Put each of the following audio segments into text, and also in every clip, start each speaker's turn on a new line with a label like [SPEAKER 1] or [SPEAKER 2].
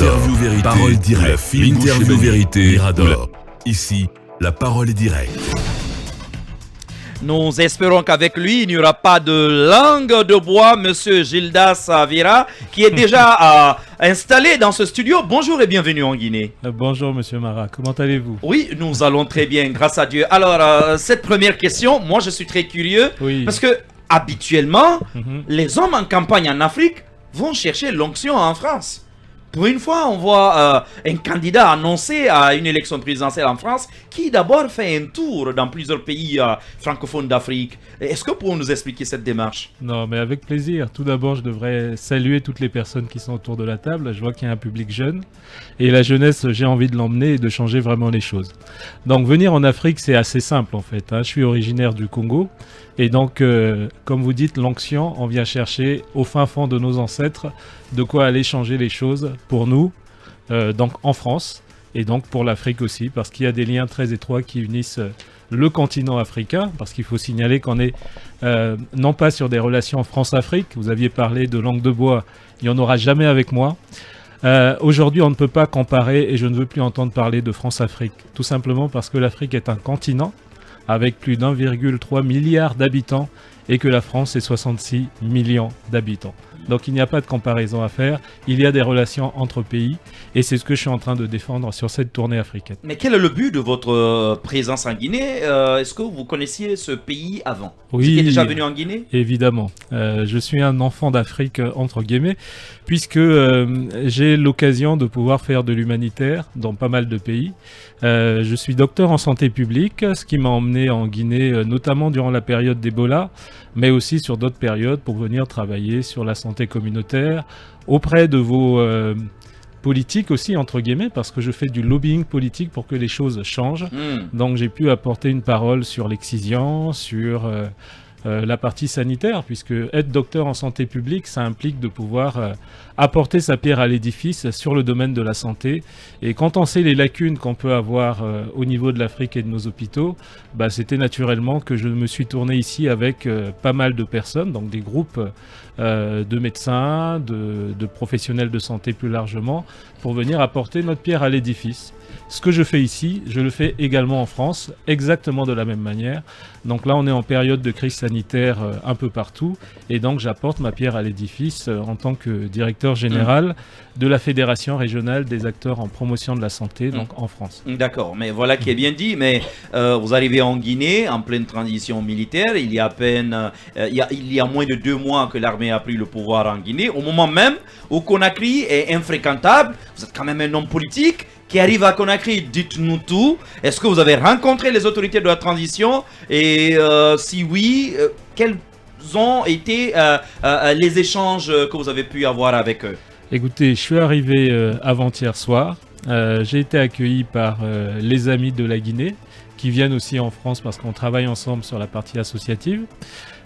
[SPEAKER 1] L'interview vérité, parole directe. L'interview vérité, Mirador. Ici, la parole est directe.
[SPEAKER 2] Nous espérons qu'avec lui, il n'y aura pas de langue de bois, Monsieur Gildas Vira, qui est déjà installé dans ce studio. Bonjour et bienvenue en Guinée.
[SPEAKER 3] Bonjour Monsieur Marat, comment allez-vous?
[SPEAKER 2] Oui, nous allons très bien, grâce à Dieu. Alors, cette première question, moi je suis très curieux, parce que habituellement, les hommes en campagne en Afrique vont chercher l'onction en France. Pour une fois, on voit un candidat annoncé à une élection présidentielle en France qui d'abord fait un tour dans plusieurs pays francophones d'Afrique. Est-ce que vous pouvez nous expliquer cette démarche?
[SPEAKER 3] Non, mais avec plaisir. Tout d'abord, je devrais saluer toutes les personnes qui sont autour de la table. Je vois qu'il y a un public jeune. Et la jeunesse, j'ai envie de l'emmener et de changer vraiment les choses. Donc, venir en Afrique, c'est assez simple en fait. Je suis originaire du Congo. Et donc, comme vous dites, l'onction, on vient chercher au fin fond de nos ancêtres de quoi aller changer les choses pour nous, donc en France, et donc pour l'Afrique aussi, parce qu'il y a des liens très étroits qui unissent le continent africain, parce qu'il faut signaler qu'on est non pas sur des relations France-Afrique, vous aviez parlé de langue de bois, il n'y en aura jamais avec moi. Aujourd'hui, on ne peut pas comparer, et je ne veux plus entendre parler de France-Afrique, tout simplement parce que l'Afrique est un continent, avec plus d'1,3 milliard d'habitants et que la France est 66 millions d'habitants. Donc il n'y a pas de comparaison à faire, il y a des relations entre pays et c'est ce que je suis en train de défendre sur cette tournée africaine.
[SPEAKER 2] Mais quel est le but de votre présence en Guinée? Est-ce que vous connaissiez ce pays avant?
[SPEAKER 3] Oui,
[SPEAKER 2] vous étiez déjà venu en Guinée?
[SPEAKER 3] Évidemment, je suis un enfant d'Afrique entre guillemets, puisque j'ai l'occasion de pouvoir faire de l'humanitaire dans pas mal de pays. Je suis docteur en santé publique, ce qui m'a emmené en Guinée, notamment durant la période d'Ebola, mais aussi sur d'autres périodes pour venir travailler sur la santé communautaire, auprès de vos politiques aussi, entre guillemets, parce que je fais du lobbying politique pour que les choses changent. Donc j'ai pu apporter une parole sur l'excision, sur la partie sanitaire, puisque être docteur en santé publique, ça implique de pouvoir apporter sa pierre à l'édifice sur le domaine de la santé. Et quand on sait les lacunes qu'on peut avoir au niveau de l'Afrique et de nos hôpitaux, c'était naturellement que je me suis tourné ici avec pas mal de personnes, donc des groupes de médecins, de professionnels de santé plus largement, pour venir apporter notre pierre à l'édifice. Ce que je fais ici, je le fais également en France, exactement de la même manière. Donc là, on est en période de crise sanitaire un peu partout. Et donc, j'apporte ma pierre à l'édifice en tant que directeur général de la Fédération régionale des acteurs en promotion de la santé, donc en France.
[SPEAKER 2] D'accord, mais voilà qui est bien dit. Mais vous arrivez en Guinée, en pleine transition militaire. Il y a à peine, il y a moins de 2 mois que l'armée a pris le pouvoir en Guinée. Au moment même où Conakry est infréquentable, vous êtes quand même un homme politique qui arrive à Conakry, dites-nous tout. Est-ce que vous avez rencontré les autorités de la transition? Et si oui, quels ont été les échanges que vous avez pu avoir avec eux?
[SPEAKER 3] Écoutez, je suis arrivé avant-hier soir. J'ai été accueilli par les amis de la Guinée, qui viennent aussi en France parce qu'on travaille ensemble sur la partie associative.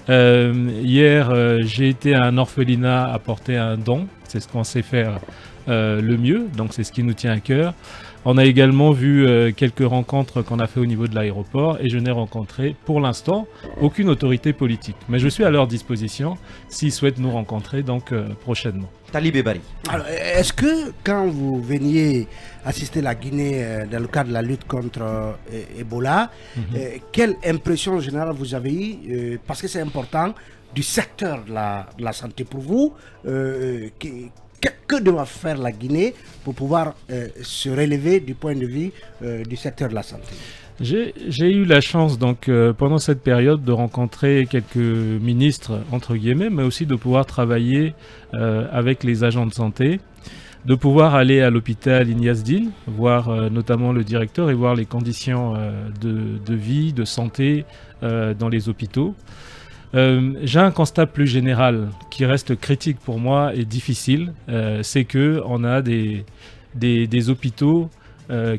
[SPEAKER 3] Hier, j'ai été à un orphelinat apporter un don. C'est ce qu'on sait faire le mieux, donc c'est ce qui nous tient à cœur. On a également vu quelques rencontres qu'on a fait au niveau de l'aéroport et je n'ai rencontré pour l'instant aucune autorité politique. Mais je suis à leur disposition s'ils souhaitent nous rencontrer donc prochainement.
[SPEAKER 2] Talibé Bari.
[SPEAKER 4] Alors, est-ce que quand vous veniez assister la Guinée dans le cadre de la lutte contre Ebola, quelle impression générale vous avez eue, parce que c'est important, du secteur de la santé pour vous, que doit faire la Guinée pour pouvoir se relever du point de vue du secteur de la santé?
[SPEAKER 3] J'ai eu la chance donc pendant cette période de rencontrer quelques ministres entre guillemets, mais aussi de pouvoir travailler avec les agents de santé, de pouvoir aller à l'hôpital Ignace-Dine, voir notamment le directeur et voir les conditions de vie, de santé dans les hôpitaux. J'ai un constat plus général qui reste critique pour moi et difficile, c'est que on a des hôpitaux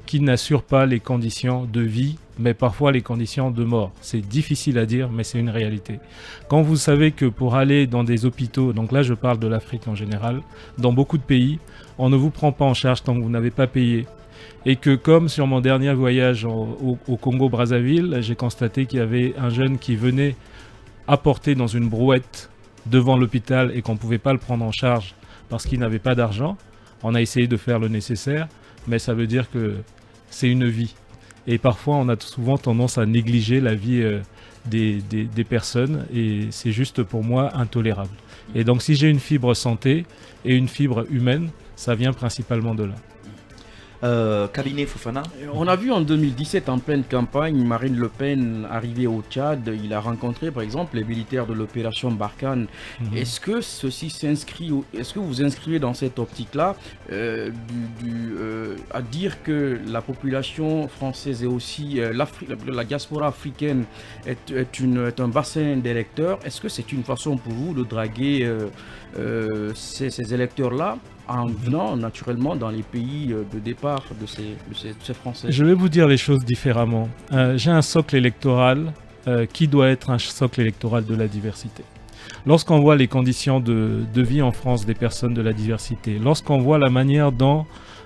[SPEAKER 3] qui n'assurent pas les conditions de vie, mais parfois les conditions de mort. C'est difficile à dire, mais c'est une réalité. Quand vous savez que pour aller dans des hôpitaux, donc là je parle de l'Afrique en général, dans beaucoup de pays, on ne vous prend pas en charge tant que vous n'avez pas payé. Et que comme sur mon dernier voyage au Congo-Brazzaville, j'ai constaté qu'il y avait un jeune qui venait apporter dans une brouette devant l'hôpital et qu'on ne pouvait pas le prendre en charge parce qu'il n'avait pas d'argent, On a essayé de faire le nécessaire, mais ça veut dire que c'est une vie. Et parfois, on a souvent tendance à négliger la vie des personnes, et c'est juste pour moi intolérable. Et donc, si j'ai une fibre santé et une fibre humaine, ça vient principalement de là.
[SPEAKER 2] Cabinet Fofana.
[SPEAKER 5] On a vu en 2017, en pleine campagne, Marine Le Pen arriver au Tchad. Il a rencontré par exemple les militaires de l'opération Barkhane. Est-ce que ceci s'inscrit, est-ce que vous inscrivez dans cette optique-là à dire que la population française et aussi la diaspora africaine est un bassin d'électeurs? Est-ce que c'est une façon pour vous de draguer ces électeurs-là en venant naturellement dans les pays de départ de ces Français?
[SPEAKER 3] Je vais vous dire les choses différemment. J'ai un socle électoral qui doit être un socle électoral de la diversité. Lorsqu'on voit les conditions de vie en France des personnes de la diversité, lorsqu'on voit la manière dont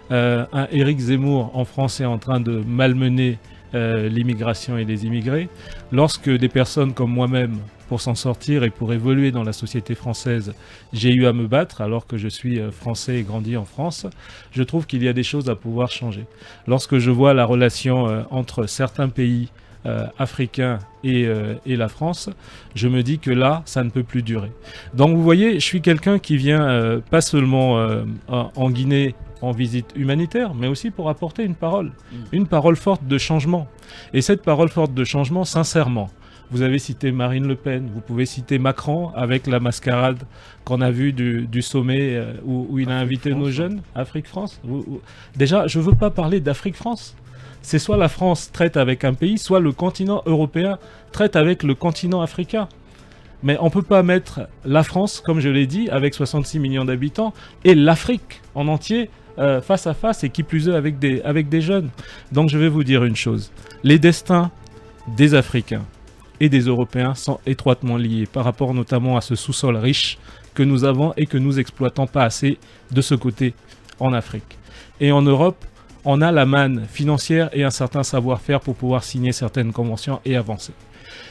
[SPEAKER 3] un Éric Zemmour en France est en train de malmener l'immigration et les immigrés, lorsque des personnes comme moi-même, pour s'en sortir et pour évoluer dans la société française, j'ai eu à me battre alors que je suis français et grandi en France, je trouve qu'il y a des choses à pouvoir changer. Lorsque je vois la relation entre certains pays africains et la France, je me dis que là, ça ne peut plus durer. Donc vous voyez, je suis quelqu'un qui vient pas seulement en Guinée en visite humanitaire, mais aussi pour apporter une parole forte de changement. Et cette parole forte de changement, sincèrement, vous avez cité Marine Le Pen, vous pouvez citer Macron avec la mascarade qu'on a vue du sommet où il a invité nos jeunes, Afrique-France. Déjà, je ne veux pas parler d'Afrique-France. C'est soit la France traite avec un pays, soit le continent européen traite avec le continent africain. Mais on ne peut pas mettre la France, comme je l'ai dit, avec 66 millions d'habitants, et l'Afrique en entier face à face, et qui plus est avec des jeunes. Donc je vais vous dire une chose. Les destins des Africains et des Européens sont étroitement liés par rapport notamment à ce sous-sol riche que nous avons et que nous exploitons pas assez de ce côté en Afrique. Et en Europe, on a la manne financière et un certain savoir-faire pour pouvoir signer certaines conventions et avancer.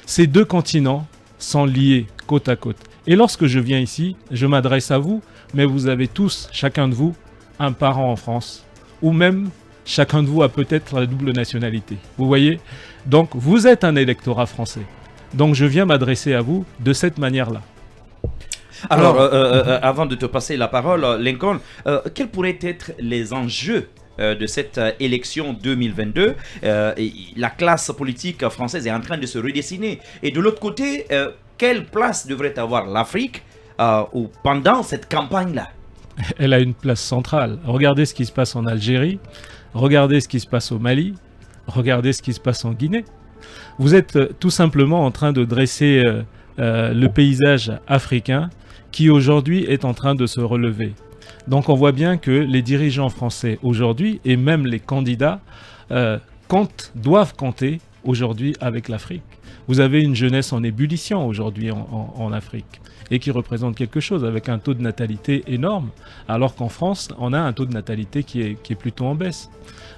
[SPEAKER 3] Ces deux continents sont liés côte à côte. Et lorsque je viens ici, je m'adresse à vous, mais vous avez tous, chacun de vous, un parent en France, ou même chacun de vous a peut-être la double nationalité. Vous voyez? Donc vous êtes un électorat français. Donc je viens m'adresser à vous de cette manière-là.
[SPEAKER 2] Alors, avant de te passer la parole, Lincoln, quels pourraient être les enjeux de cette élection 2022? La classe politique française est en train de se redessiner. Et de l'autre côté, quelle place devrait avoir l'Afrique pendant cette campagne-là?
[SPEAKER 3] Elle a une place centrale. Regardez ce qui se passe en Algérie, regardez ce qui se passe au Mali, regardez ce qui se passe en Guinée. Vous êtes tout simplement en train de dresser le paysage africain qui aujourd'hui est en train de se relever. Donc on voit bien que les dirigeants français aujourd'hui et même les candidats doivent compter aujourd'hui avec l'Afrique. Vous avez une jeunesse en ébullition aujourd'hui en Afrique et qui représente quelque chose avec un taux de natalité énorme, alors qu'en France, on a un taux de natalité qui est plutôt en baisse.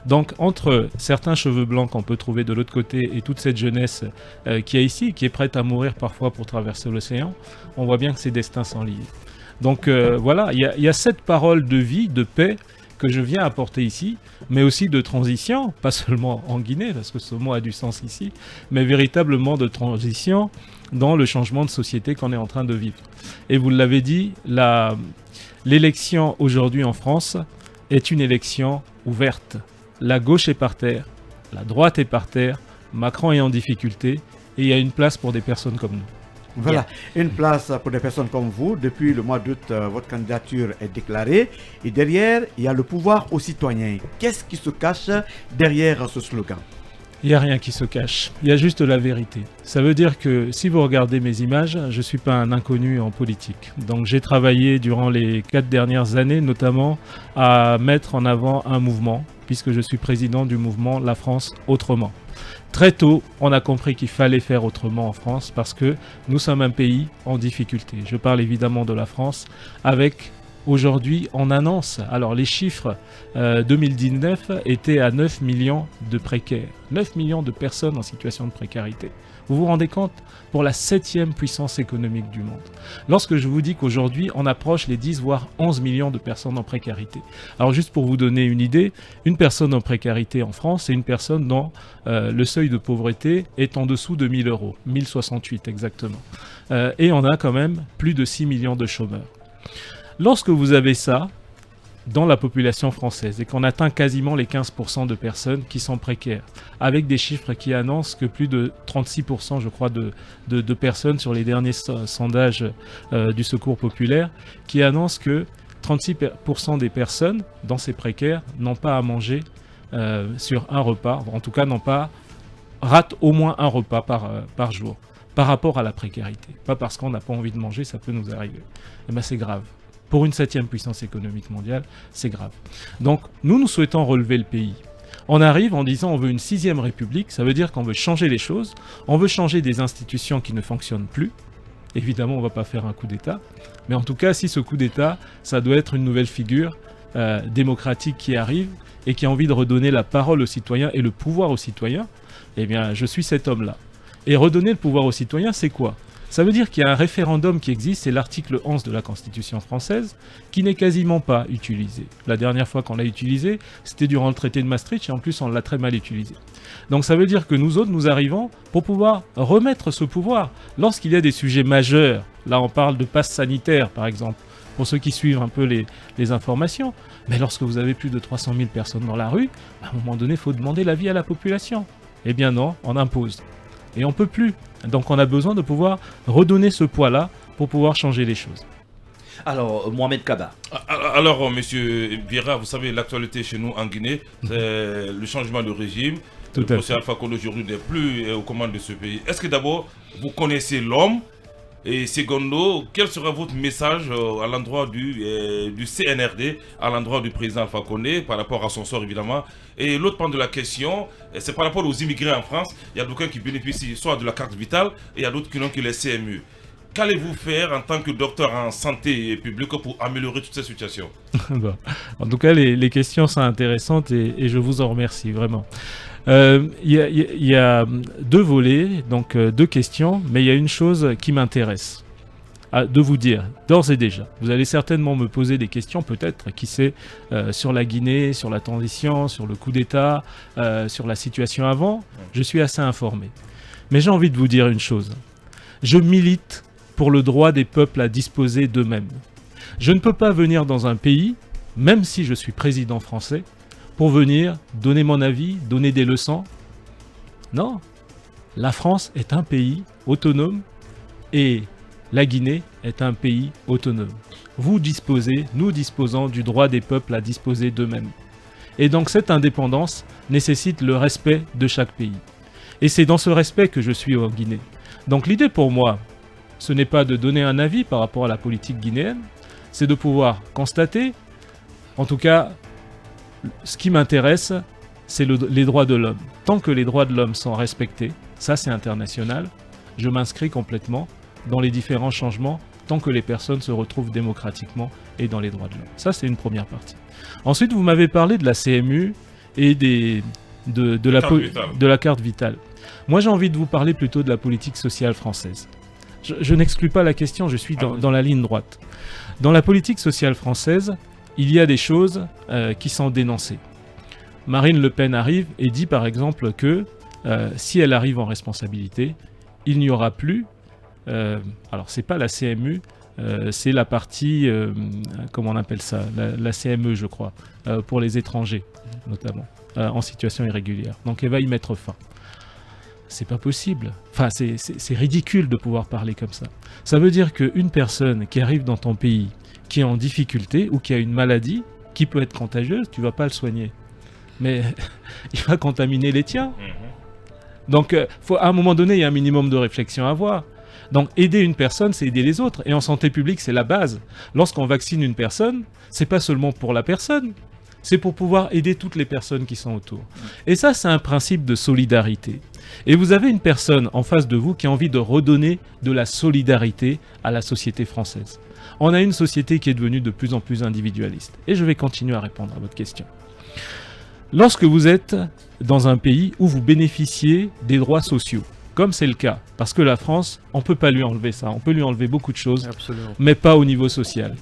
[SPEAKER 3] Donc entre certains cheveux blancs qu'on peut trouver de l'autre côté et toute cette jeunesse qui est ici, qui est prête à mourir parfois pour traverser l'océan, on voit bien que ces destins sont liés. Donc voilà, il y a cette parole de vie, de paix que je viens apporter ici, mais aussi de transition, pas seulement en Guinée, parce que ce mot a du sens ici, mais véritablement de transition dans le changement de société qu'on est en train de vivre. Et vous l'avez dit, l'élection aujourd'hui en France est une élection ouverte. La gauche est par terre, la droite est par terre, Macron est en difficulté, et il y a une place pour des personnes comme nous.
[SPEAKER 6] Voilà, une place pour des personnes comme vous. Depuis le mois d'août, votre candidature est déclarée. Et derrière, il y a le pouvoir aux citoyens. Qu'est-ce qui se cache derrière ce slogan?
[SPEAKER 3] Il n'y a rien qui se cache, il y a juste la vérité. Ça veut dire que si vous regardez mes images, je ne suis pas un inconnu en politique. Donc j'ai travaillé durant les 4 dernières années notamment à mettre en avant un mouvement, puisque je suis président du mouvement La France Autrement. Très tôt, on a compris qu'il fallait faire autrement en France parce que nous sommes un pays en difficulté. Je parle évidemment de la France avec aujourd'hui en annonce. Alors les chiffres 2019 étaient à 9 millions de précaires, 9 millions de personnes en situation de précarité. Vous vous rendez compte? Pour la 7e puissance économique du monde. Lorsque je vous dis qu'aujourd'hui on approche les 10 voire 11 millions de personnes en précarité. Alors juste pour vous donner une idée, une personne en précarité en France, c'est une personne dont le seuil de pauvreté est en dessous de 1000 euros, 1068 exactement. Et on a quand même plus de 6 millions de chômeurs. Lorsque vous avez ça dans la population française et qu'on atteint quasiment les 15% de personnes qui sont précaires, avec des chiffres qui annoncent que plus de 36% je crois de personnes sur les derniers sondages du Secours populaire, qui annoncent que 36% des personnes dans ces précaires n'ont pas à manger sur un repas, en tout cas ratent au moins un repas par jour, par rapport à la précarité. Pas parce qu'on n'a pas envie de manger, ça peut nous arriver. Et bien c'est grave. Pour une 7e puissance économique mondiale, c'est grave. Donc, nous souhaitons relever le pays. On arrive en disant on veut une 6e république, ça veut dire qu'on veut changer les choses, on veut changer des institutions qui ne fonctionnent plus. Évidemment, on ne va pas faire un coup d'État, mais en tout cas, si ce coup d'État, ça doit être une nouvelle figure démocratique qui arrive et qui a envie de redonner la parole aux citoyens et le pouvoir aux citoyens, eh bien, je suis cet homme-là. Et redonner le pouvoir aux citoyens, c'est quoi ? Ça veut dire qu'il y a un référendum qui existe, c'est l'article 11 de la Constitution française, qui n'est quasiment pas utilisé. La dernière fois qu'on l'a utilisé, c'était durant le traité de Maastricht, et en plus on l'a très mal utilisé. Donc ça veut dire que nous autres, nous arrivons pour pouvoir remettre ce pouvoir. Lorsqu'il y a des sujets majeurs, là on parle de passe sanitaire par exemple, pour ceux qui suivent un peu les informations, mais lorsque vous avez plus de 300 000 personnes dans la rue, à un moment donné, il faut demander l'avis à la population. Eh bien non, on impose. Et on ne peut plus. Donc on a besoin de pouvoir redonner ce poids-là pour pouvoir changer les choses.
[SPEAKER 2] Alors, Mohamed Kaba.
[SPEAKER 7] Alors, monsieur Vieira, vous savez, l'actualité chez nous en Guinée, c'est le changement de régime.
[SPEAKER 3] Tout
[SPEAKER 7] le procès Alpha Condé aujourd'hui n'est plus aux commandes de ce pays. Est-ce que d'abord, vous connaissez l'homme? Et secondo, quel sera votre message à l'endroit du CNRD, à l'endroit du président Alpha Condé, par rapport à son sort évidemment? Et l'autre point de la question, c'est par rapport aux immigrés en France. Il y a d'aucuns qui bénéficient soit de la carte vitale, et il y a d'autres qui n'ont que les CMU. Qu'allez-vous faire en tant que docteur en santé publique pour améliorer toute cette situation?
[SPEAKER 3] Bon. En tout cas, les questions sont intéressantes et je vous en remercie vraiment. Il y a deux volets, donc deux questions, mais il y a une chose qui m'intéresse de vous dire, d'ores et déjà. Vous allez certainement me poser des questions, peut-être, qui sait, sur la Guinée, sur la transition, sur le coup d'État, sur la situation avant. Je suis assez informé. Mais j'ai envie de vous dire une chose. Je milite pour le droit des peuples à disposer d'eux-mêmes. Je ne peux pas venir dans un pays, même si je suis président français, pour venir donner mon avis, donner des leçons. Non, la France est un pays autonome et la Guinée est un pays autonome. Vous disposez, nous disposons du droit des peuples à disposer d'eux-mêmes. Et donc cette indépendance nécessite le respect de chaque pays. Et c'est dans ce respect que je suis en Guinée. Donc l'idée pour moi, ce n'est pas de donner un avis par rapport à la politique guinéenne, c'est de pouvoir constater, en tout cas, ce qui m'intéresse, c'est les droits de l'homme. Tant que les droits de l'homme sont respectés, ça c'est international, je m'inscris complètement dans les différents changements tant que les personnes se retrouvent démocratiquement et dans les droits de l'homme. Ça c'est une première partie. Ensuite, vous m'avez parlé de la CMU et de la carte vitale. Moi j'ai envie de vous parler plutôt de la politique sociale française. Je n'exclus pas la question, je suis dans la ligne droite. Dans la politique sociale française, il y a des choses qui sont dénoncées. Marine Le Pen arrive et dit par exemple que si elle arrive en responsabilité, il n'y aura plus, alors c'est pas la CMU, c'est la partie, comment on appelle ça, la CME je crois, pour les étrangers notamment, en situation irrégulière. Donc elle va y mettre fin. C'est pas possible. Enfin, c'est ridicule de pouvoir parler comme ça. Ça veut dire qu'une personne qui arrive dans ton pays, qui est en difficulté ou qui a une maladie qui peut être contagieuse, tu vas pas le soigner. Mais il va contaminer les tiens. Donc, à un moment donné, il y a un minimum de réflexion à avoir. Donc, aider une personne, c'est aider les autres. Et en santé publique, c'est la base. Lorsqu'on vaccine une personne, c'est pas seulement pour la personne, c'est pour pouvoir aider toutes les personnes qui sont autour. Et ça, c'est un principe de solidarité. Et vous avez une personne en face de vous qui a envie de redonner de la solidarité à la société française. On a une société qui est devenue de plus en plus individualiste. Et je vais continuer à répondre à votre question. Lorsque vous êtes dans un pays où vous bénéficiez des droits sociaux, comme c'est le cas, parce que la France, on ne peut pas lui enlever ça, on peut lui enlever beaucoup de choses,
[SPEAKER 5] Absolument.
[SPEAKER 3] mais pas au niveau social.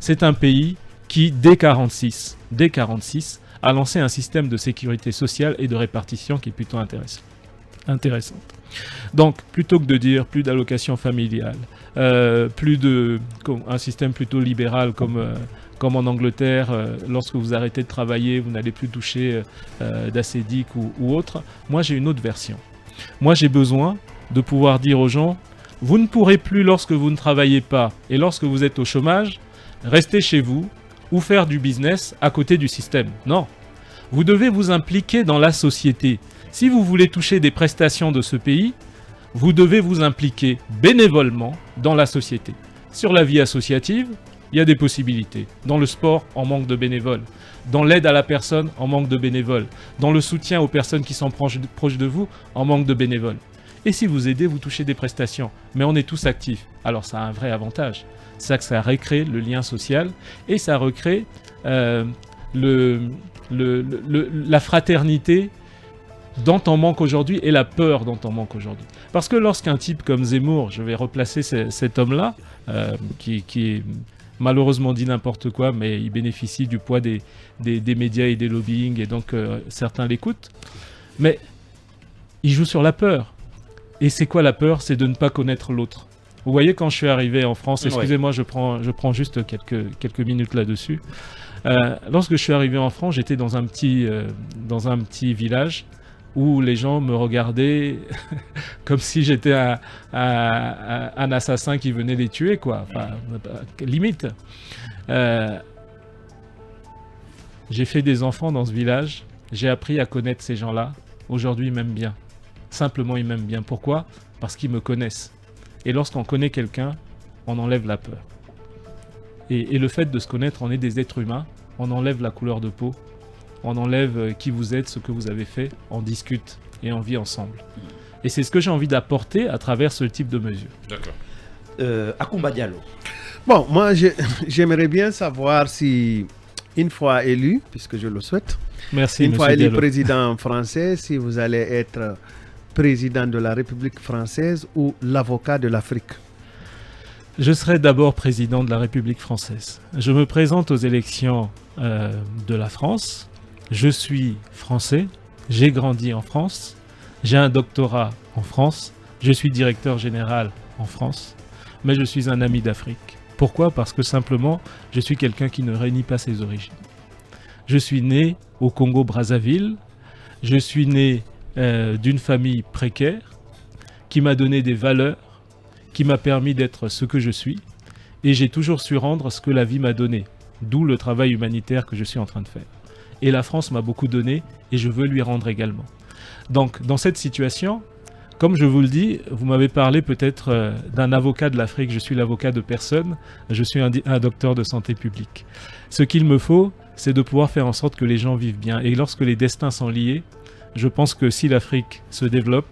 [SPEAKER 3] C'est un pays qui, dès 1946, a lancé un système de sécurité sociale et de répartition qui est plutôt intéressant. Donc, plutôt que de dire plus d'allocations familiales, un système plutôt libéral comme en Angleterre, lorsque vous arrêtez de travailler, vous n'allez plus toucher d'ACEDIC ou autre. Moi, j'ai une autre version. Moi, j'ai besoin de pouvoir dire aux gens, vous ne pourrez plus, lorsque vous ne travaillez pas et lorsque vous êtes au chômage, rester chez vous ou faire du business à côté du système. Non. Vous devez vous impliquer dans la société. Si vous voulez toucher des prestations de ce pays, vous devez vous impliquer bénévolement dans la société. Sur la vie associative, il y a des possibilités. Dans le sport, on manque de bénévoles. Dans l'aide à la personne, on manque de bénévoles. Dans le soutien aux personnes qui sont proches de vous, on manque de bénévoles. Et si vous aidez, vous touchez des prestations. Mais on est tous actifs. Alors ça a un vrai avantage. C'est que ça recrée le lien social et ça recrée la fraternité dont on manque aujourd'hui et la peur dont on manque aujourd'hui. Parce que lorsqu'un type comme Zemmour, je vais replacer cet homme-là, qui malheureusement dit n'importe quoi, mais il bénéficie du poids des médias et des lobbying, et donc certains l'écoutent, mais il joue sur la peur. Et c'est quoi la peur? C'est de ne pas connaître l'autre. Vous voyez, quand je suis arrivé en France, excusez-moi, je prends juste quelques minutes là-dessus. Lorsque je suis arrivé en France, j'étais dans un petit village où les gens me regardaient comme si j'étais un assassin qui venait les tuer, quoi. Enfin, limite. J'ai fait des enfants dans ce village. J'ai appris à connaître ces gens-là. Aujourd'hui, ils m'aiment bien. Simplement, ils m'aiment bien. Pourquoi? Parce qu'ils me connaissent. Et lorsqu'on connaît quelqu'un, on enlève la peur. Et le fait de se connaître, on est des êtres humains. On enlève la couleur de peau. On enlève qui vous êtes, ce que vous avez fait. On discute et on vit ensemble. Et c'est ce que j'ai envie d'apporter à travers ce type de mesures.
[SPEAKER 2] D'accord. Akoumba Diallo.
[SPEAKER 8] Bon, moi, j'aimerais bien savoir si, une fois élu, puisque je le souhaite,
[SPEAKER 3] merci,
[SPEAKER 8] une fois élu
[SPEAKER 3] Diallo.
[SPEAKER 8] président français, si vous allez être président de la République française ou l'avocat de l'Afrique.
[SPEAKER 3] Je serai d'abord président de la République française. Je me présente aux élections de la France. Je suis français. J'ai grandi en France. J'ai un doctorat en France. Je suis directeur général en France. Mais je suis un ami d'Afrique. Pourquoi? Parce que simplement, je suis quelqu'un qui ne réunit pas ses origines. Je suis né au Congo-Brazzaville. Je suis né d'une famille précaire qui m'a donné des valeurs, qui m'a permis d'être ce que je suis. Et j'ai toujours su rendre ce que la vie m'a donné. D'où le travail humanitaire que je suis en train de faire. Et la France m'a beaucoup donné et je veux lui rendre également. Donc, dans cette situation, comme je vous le dis, vous m'avez parlé peut-être d'un avocat de l'Afrique. Je suis l'avocat de personne. Je suis un docteur de santé publique. Ce qu'il me faut, c'est de pouvoir faire en sorte que les gens vivent bien. Et lorsque les destins sont liés, je pense que si l'Afrique se développe,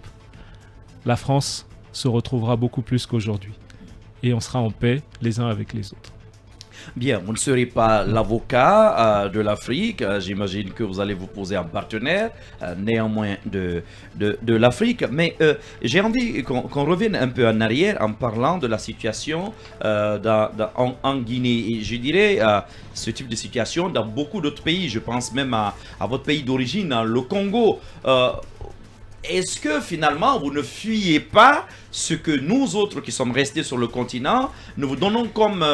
[SPEAKER 3] la France se retrouvera beaucoup plus qu'aujourd'hui. Et on sera en paix les uns avec les autres.
[SPEAKER 2] Bien, vous ne serez pas l'avocat de l'Afrique. J'imagine que vous allez vous poser un partenaire, néanmoins de l'Afrique. Mais j'ai envie qu'on revienne un peu en arrière en parlant de la situation en Guinée. Et je dirais ce type de situation dans beaucoup d'autres pays. Je pense même à votre pays d'origine, le Congo. Est-ce que finalement vous ne fuyez pas ce que nous autres qui sommes restés sur le continent, nous vous donnons comme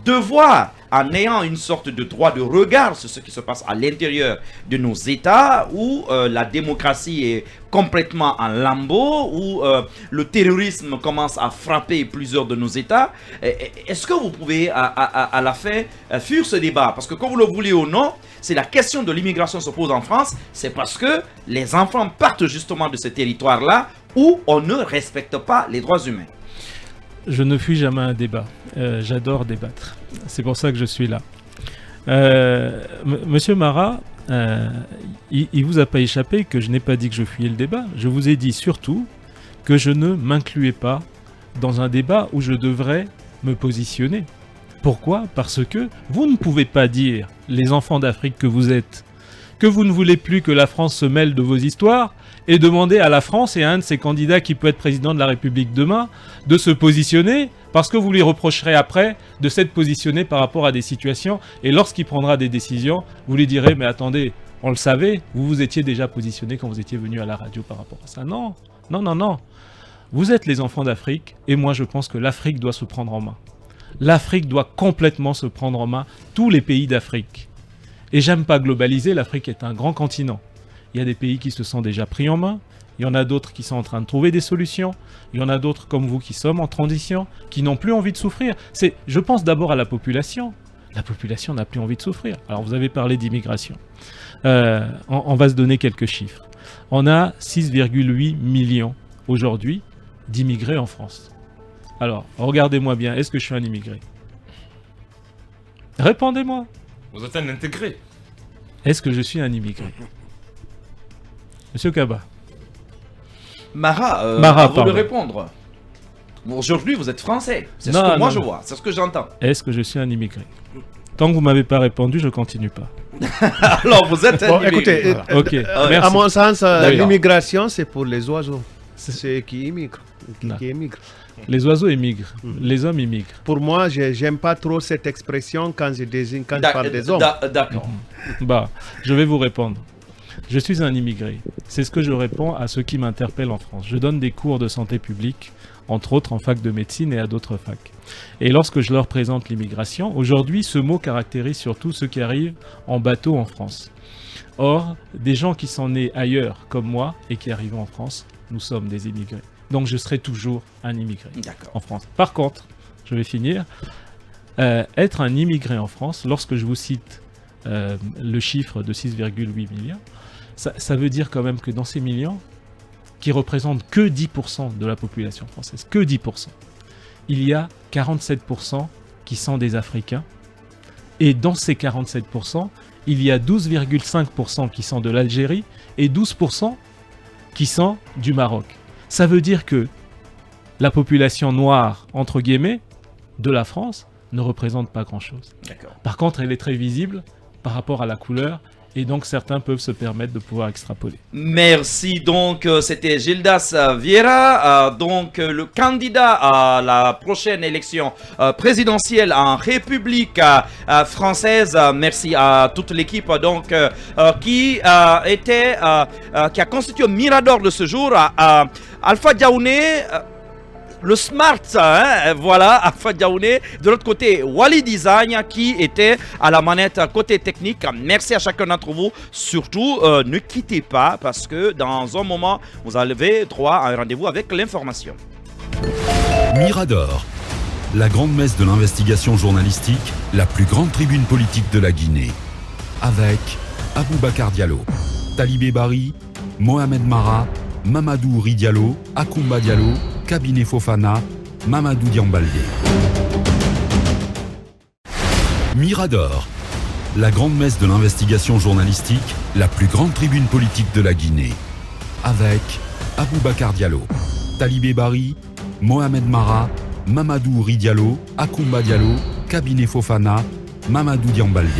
[SPEAKER 2] devoir en ayant une sorte de droit de regard sur ce qui se passe à l'intérieur de nos États où la démocratie est complètement en lambeaux, où le terrorisme commence à frapper plusieurs de nos États. Est-ce que vous pouvez à la fin fuir ce débat? Parce que quand vous le voulez ou non, c'est la question de l'immigration se pose en France, c'est parce que les enfants partent justement de ce territoire-là où on ne respecte pas les droits humains.
[SPEAKER 3] Je ne fuis jamais un débat. J'adore débattre. C'est pour ça que je suis là. Monsieur Marat, il vous a pas échappé que je n'ai pas dit que je fuyais le débat. Je vous ai dit surtout que je ne m'incluais pas dans un débat où je devrais me positionner. Pourquoi ? Parce que vous ne pouvez pas dire, les enfants d'Afrique que vous êtes, que vous ne voulez plus que la France se mêle de vos histoires et demander à la France et à un de ses candidats qui peut être président de la République demain de se positionner parce que vous lui reprocherez après de s'être positionné par rapport à des situations et lorsqu'il prendra des décisions, vous lui direz « mais attendez, on le savait, vous vous étiez déjà positionné quand vous étiez venu à la radio par rapport à ça. » Non, non, non, non. Vous êtes les enfants d'Afrique et moi je pense que l'Afrique doit se prendre en main. L'Afrique doit complètement se prendre en main, tous les pays d'Afrique. Et j'aime pas globaliser, l'Afrique est un grand continent. Il y a des pays qui se sont déjà pris en main, il y en a d'autres qui sont en train de trouver des solutions, il y en a d'autres comme vous qui sommes en transition, qui n'ont plus envie de souffrir. Je pense d'abord à la population. La population n'a plus envie de souffrir. Alors vous avez parlé d'immigration. On va se donner quelques chiffres. On a 6,8 millions aujourd'hui d'immigrés en France. Alors, regardez-moi bien, est-ce que je suis un immigré ? Répondez-moi.
[SPEAKER 7] Vous êtes un intégré.
[SPEAKER 3] Est-ce que je suis un immigré ? Monsieur Kaba.
[SPEAKER 2] Mara,
[SPEAKER 3] Mara,
[SPEAKER 2] vous
[SPEAKER 3] pardon.
[SPEAKER 2] le répondre. Aujourd'hui, vous êtes français. C'est ce
[SPEAKER 3] Non,
[SPEAKER 2] que moi
[SPEAKER 3] non,
[SPEAKER 2] je
[SPEAKER 3] non.
[SPEAKER 2] vois, c'est ce que j'entends.
[SPEAKER 3] Est-ce que je suis un immigré ? Tant que vous ne m'avez pas répondu, je ne continue pas.
[SPEAKER 2] Alors, vous êtes un
[SPEAKER 8] Bon,
[SPEAKER 2] immigré.
[SPEAKER 8] écoutez,
[SPEAKER 2] Voilà.
[SPEAKER 3] Ok,
[SPEAKER 8] à
[SPEAKER 3] merci.
[SPEAKER 8] mon sens,
[SPEAKER 2] D'accord.
[SPEAKER 8] l'immigration, c'est pour les oiseaux. C'est ceux qui immigrent.
[SPEAKER 3] Non.
[SPEAKER 8] Qui émigrent.
[SPEAKER 3] Les oiseaux émigrent, les hommes immigrent.
[SPEAKER 8] Pour moi, j'aime pas trop cette expression quand je parle des hommes.
[SPEAKER 2] D'accord.
[SPEAKER 3] Bah, je vais vous répondre. Je suis un immigré. C'est ce que je réponds à ceux qui m'interpellent en France. Je donne des cours de santé publique, entre autres en fac de médecine et à d'autres facs. Et lorsque je leur présente l'immigration, aujourd'hui, ce mot caractérise surtout ceux qui arrivent en bateau en France. Or, des gens qui sont nés ailleurs, comme moi, et qui arrivent en France, nous sommes des immigrés. Donc je serai toujours un immigré
[SPEAKER 2] D'accord.
[SPEAKER 3] en France. Par contre, je vais finir, être un immigré en France, lorsque je vous cite le chiffre de 6,8 millions, ça veut dire quand même que dans ces millions, qui représentent que 10% de la population française, que 10%, il y a 47% qui sont des Africains, et dans ces 47%, il y a 12,5% qui sont de l'Algérie et 12% qui sont du Maroc. Ça veut dire que la population noire, entre guillemets, de la France ne représente pas grand-chose.
[SPEAKER 2] D'accord.
[SPEAKER 3] Par contre, elle est très visible par rapport à la couleur et donc certains peuvent se permettre de pouvoir extrapoler.
[SPEAKER 2] Merci. Donc, c'était Gildas Vieira, le candidat à la prochaine élection présidentielle en République française. Merci à toute l'équipe qui a constitué un mirador de ce jour. Alpha Diaoune, le smart, voilà, Alpha Diaoune. De l'autre côté, Wally Design qui était à la manette côté technique. Merci à chacun d'entre vous. Surtout, ne quittez pas parce que dans un moment, vous avez droit à un rendez-vous avec l'information.
[SPEAKER 1] Mirador, la grande messe de l'investigation journalistique, la plus grande tribune politique de la Guinée. Avec Aboubacar Diallo, Talibé Bari, Mohamed Mara, Mamadou Ouri Diallo, Akoumba Diallo, Kabinet Fofana, Mamadou Diambalde. Mirador, la grande messe de l'investigation journalistique, la plus grande tribune politique de la Guinée. Avec Aboubacar Diallo, Talibé Bari, Mohamed Mara, Mamadou Ouri Diallo, Akoumba Diallo, Kabinet Fofana, Mamadou Diambalde.